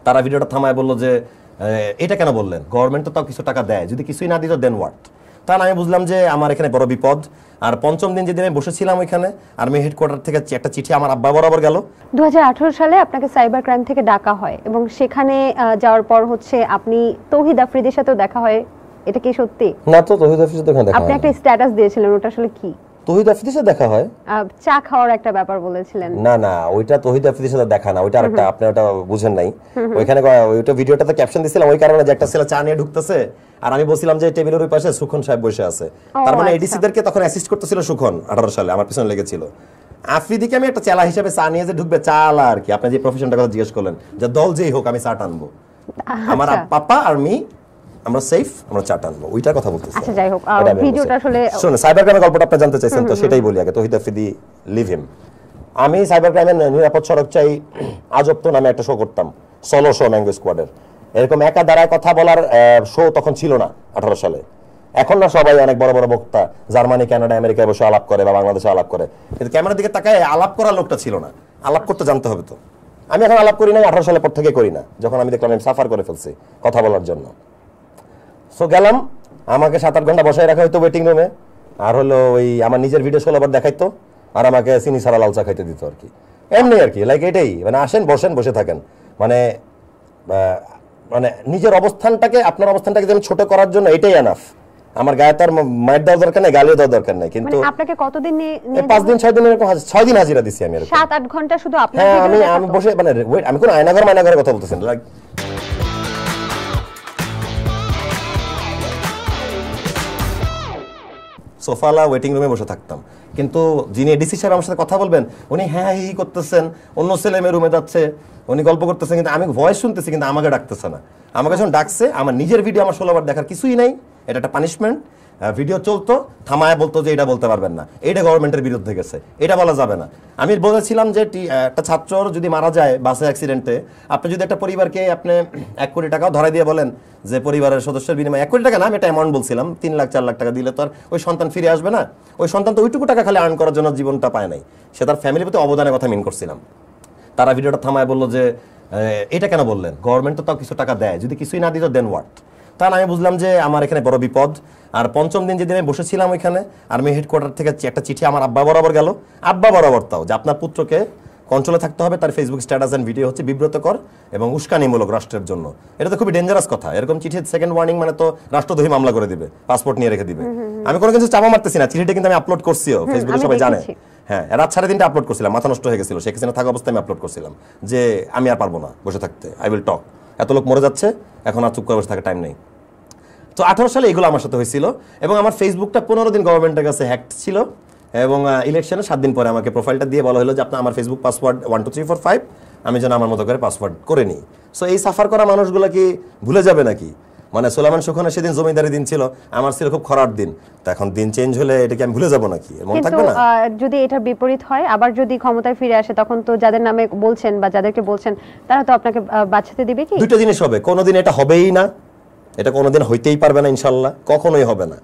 তারা ভিডিওটা থামায় বললো যে এটা কেন বললেন, গভর্নমেন্ট তো তাও কিছু টাকা দেয়, যদি কিছুই না দিত দেন হোয়াট। তাহলে আমি বুঝলাম যে আমার এখানে বড় বিপদ। আর পঞ্চম দিন যেদিন আমি বসেছিলাম ওইখানে আর্মি হেডকোয়ার্টার থেকে একটা চিঠি আমার আব্বা বরাবর গেল। 2018 সালে আপনাকে সাইবার ক্রাইম থেকে ডাকা হয় এবং সেখানে যাওয়ার পর হচ্ছে আপনি তৌহিদ আফ্রিদির সাথেও দেখা হয়, এটা কি সত্যি? না তো, তৌহিদ আফ্রিদির সাথে দেখা হয়। আপনি একটা স্ট্যাটাস দিয়েছিলেন, ওটা আসলে কি? তৌহিদ আফ্রিদির সাথে দেখা হয়, চা খাওয়ার একটা ব্যাপার বলেছিলেন। না না, ওইটা তৌহিদ আফ্রিদির সাথে দেখা না, ওইটা আরেকটা, আপনি ওটা বুঝেন নাই। ওইখানে ওইটা ভিডিওটাতে ক্যাপশন দিছিলাম ওই কারণে যে একটা ছেলে চা নিয়ে ঢুকতেছে আর আমি বলছিলাম যে টেবিলের ওই পাশে সুখন সাহেব বসে আছে, তার মানে এডিসি দেরকে তখন অ্যাসিস্ট করতেছিল সুখন। 18 সালে আমার পিছনে লেগেছিল। আফ্রিদিকে আমি একটা চেলা হিসেবে চা নিয়ে যে ঢুকবে, চালা আর কি, আপনি যে প্রফেশনটা কথা জিজ্ঞেস করলেন, যে দল যেই হোক আমি চা টানবো, আমার পাপা আর মি আমরা সেফ, আমরা চা টানবো, ওইটার কথা বলতেছি। আচ্ছা যাই হোক, ভিডিওটা আসলে শুনুন, সাইবার ক্রাইমের গল্পটা আপনি জানতে চাইছেন তো সেটাই বলি আগে। তৌহিদ আফ্রিদি, লিভ হিম। আমি সাইবার ক্রাইমের নিরাপদ সড়ক চাই আজব তো নামে একটা শো করতাম, সলো শো ম্যাঙ্গো স্কোয়াডের। এরকম একা দাঁড়ায় কথা বলার শো তখন ছিল না 18 সালে। এখন না সবাই অনেক বড় বড় বক্তা জার্মানি, কানাডা, আমেরিকায় বসে আলাপ করে বা বাংলাদেশে আলাপ করে, কিন্তু ক্যামেরার দিকে তাকায় আলাপ করার লোকটা ছিল না। আলাপ করতে জানতে হবে তো। আমি এখন আলাপ করি না, 18 সালের পর থেকে করি না, যখন আমি দেখলাম আমি সাফার করে ফেলছি কথা বলার জন্য। সো গেলাম, আমাকে 7-8 ঘন্টা বসায় রাখা হইতো ওয়েটিং রুমে, আর হলো ওই আমার নিজের ভিডিও 16 বার দেখাইতো, আর আমাকে চিনি ছাড়া লাল চা খাইতে দিত আর কি, এমনি আর কি, লাইক এটাই, মানে আসেন বসেন বসে থাকেন, মানে মানে নিজের অবস্থানটাকে, আপনার অবস্থানটাকে যেন ছোট করার জন্য এটাই এনাফ। আমার গায়ে তার মাইর দেওয়ার দরকার নেই, গালিও দেওয়ার দরকার নেই। কিন্তু আপনাকে কতদিন নিয়ে 5 দিন 6 দিন এরকম 6 দিন হাজিরা দিছি আমি এরকম 7-8 ঘন্টা শুধু আপনার ভিডিও দেখা। আমি বসে মানে আমি কোন আয়নাঘরের কথা বলতেছেন, লাইক সোফালা ওয়েটিং রুমে বসে থাকতাম। কিন্তু যিনি এডিসি সাহেব আমার সাথে কথা বলবেন, উনি হ্যাঁ হি করতেছেন, অন্য ছেলে মেয়ে রুমে যাচ্ছে, উনি গল্প করতেছেন, কিন্তু আমি ভয়েস শুনতেছি কিন্তু আমাকে ডাকতেছে না। আমাকে যখন ডাকছে, আমার নিজের ভিডিও আমার 16 বার দেখার কিছুই নাই, এটা একটা পানিশমেন্ট। ভিডিও চলতো, থামায় বলতো যে এটা বলতে পারবেন না, এটা গভর্নমেন্টের বিরুদ্ধে গেছে, এটা বলা যাবে না। আমি বলেছিলাম যে একটা ছাত্র যদি মারা যায় বাসে অ্যাক্সিডেন্টে, আপনি যদি একটা পরিবারকে আপনি 1 কোটি টাকাও ধরাই দিয়ে বলেন যে পরিবারের সদস্যের বিনিময়ে 1 কোটি টাকা না, আমি একটা অ্যামাউন্ট বলছিলাম 3 লাখ 4 লাখ টাকা দিলে তো আর ওই সন্তান ফিরে আসবে না। ওই সন্তান তো ওইটুকু টাকা খালি আর্ন করার জন্য জীবনটা পায় নাই, সে তার ফ্যামিলির প্রতি অবদানের কথা মিন করছিলাম। তারা ভিডিওটা থামায় বললো যে এটা কেন বললেন, গভর্নমেন্ট তো তাও কিছু টাকা দেয়, যদি কিছুই না দিত দেন হোয়াট। তাহলে আমি বুঝলাম যে আমার এখানে বড় বিপদ। আর পঞ্চম দিন যেদিন আমি বসেছিলাম ওইখানে আর্মি হেডকোয়ার্টার থেকে একটা চিঠি আমার আব্বা বরাবর গেল, আব্বা বরাবর তাও, যে আপনার পুত্রকে কন্ট্রোলে থাকতে হবে, তার ফেসবুক স্ট্যাটাস এন্ড ভিডিও হচ্ছে বিব্রতকর এবং উস্কানিমূলক রাষ্ট্রের জন্য। এটা তো খুবই ডেঞ্জারাস কথা, এরকম চিঠির সেকেন্ড ওয়ার্নিং মানে তো রাষ্ট্রদ্রোহী মামলা করে দিবে, পাসপোর্ট নিয়ে রেখে দিবে। আমি কোনো কিছু চাপা মারতেছি না, চিঠিটা কিন্তু আমি আপলোড করছিও ফেসবুকে, সবাই জানে। হ্যাঁ, রাত 3:30 আপলোড করছিলাম, মাথা নষ্ট হয়ে গেছিল, শেখ হাসিনা থাকা অবস্থায় আমি আপলোড করছিলাম যে আমি আর পারবো না বসে থাকতে, আই উইল টক, এত লোক মরে যাচ্ছে, এখন আর চুপ করে বসে থাকার টাইম নেই। তো 18 সালে এগুলো আমার সাথে হয়েছিল এবং আমার ফেসবুকটা 15 দিন গভর্নমেন্টের কাছে হ্যাক ছিল এবং ইলেকশনের 7 দিন পরে আমাকে প্রোফাইলটা দিয়ে বলা হলো যে আপনার আমার ফেসবুক পাসওয়ার্ড 12345, আমি যেন আমার মতো করে পাসওয়ার্ড করে নিই। সো এই সাফার করা মানুষগুলো কি ভুলে যাবে নাকি? মানে সোলাইমান সুখনের সেদিন জমিদারি দিন ছিল, আমার ছিল খুব খারাপ দিন, তো এখন দিন চেঞ্জ হলে এটা কি আমি ভুলে যাব নাকি? মনে থাকবে না? যদি এটা বিপরীত হয়, আবার যদি ক্ষমতায় ফিরে আসে, তখন তো যাদের নামে বলছেন বা যাদেরকে বলছেন তারা তো আপনাকে বাঁচাতে দিবে কি? দুটো জিনিস হবে, কোনোদিন এটা হবেই না, এটা কোনোদিন হইতেই পারবে না ইনশাল্লাহ, কখনোই হবে না।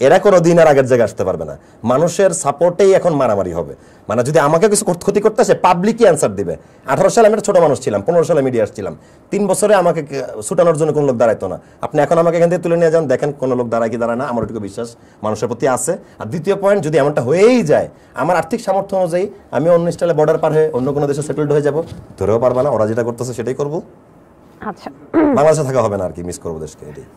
এরা কোনোদিন আর আগের জায়গায় আসতে পারবে না। মানুষের সাপোর্টেই এখন মারামারি হবে। মানে যদি আমাকে কিছু ক্ষতি করতে আসে, পাবলিকই অ্যান্সার দিবে। 18 সালে আমি একটা ছোট মানুষ ছিলাম, 15 সালে মিডিয়া আসছিলাম, 3 বছরে আমাকে ছুটানোর জন্য কোনো লোক দাঁড়াইতো না। আপনি এখন আমাকে এখান থেকে তুলে নিয়ে যান, দেখেন কোনো লোক দাঁড়ায় কি দাঁড়ায় না, আমার ওইটুকু বিশ্বাস মানুষের প্রতি আছে। আর দ্বিতীয় পয়েন্ট, যদি এমনটা হয়েই যায়, আমার আর্থিক সামর্থ্য অনুযায়ী আমি অন্য স্টাইলে বর্ডার পার হয়ে অন্য কোনো দেশে সেটেলড হয়ে যাব, ধরেও পারবা না, ওরা যেটা করতেছে সেটাই করবো। আচ্ছা, বাংলাদেশে থাকা হবে না আর কি, মিস করবো দেশকে, এটাই।